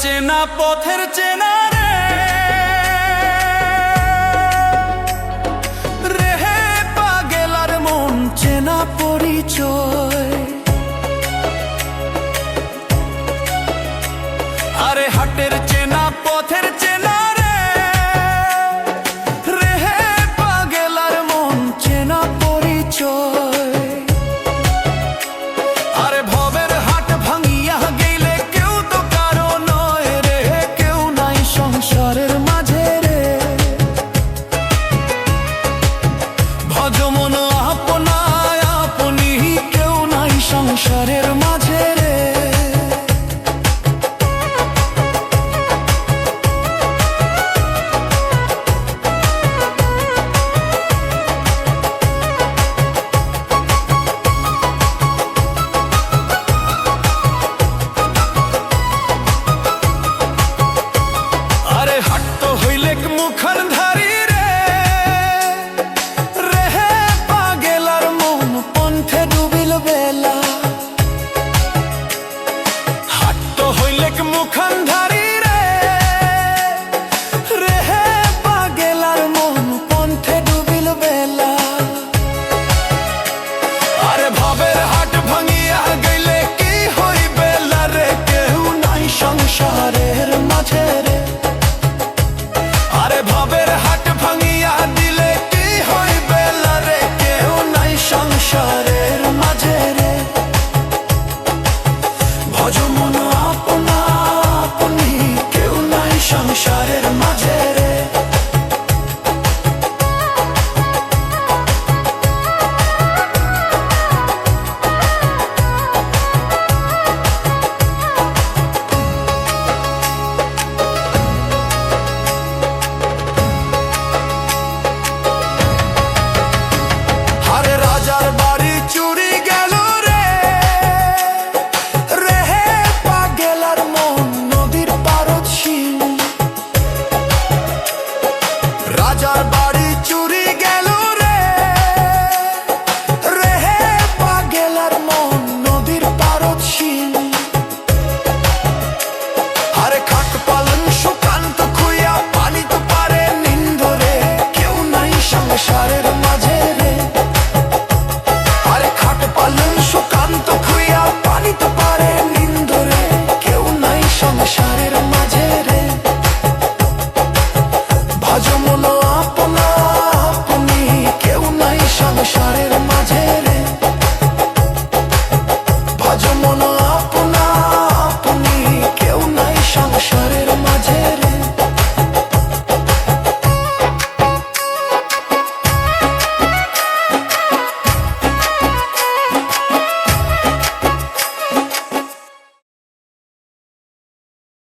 চেনা পথের চেনা রে রেহে পাগেলার মন চেনা পরিচয়। আরে হাটের চেনা পথের চেনা রে রেহে পাগেলার মন চেনা পরিচয়। আরে ভবের হাট ভাঙিয়া গেলে কেউ তো কারো নয় রে, কেউ নাই সংসারের মাঝে রে। ভজমন আপনায় আপনি, কেউ নাই সংসারের মাঝে।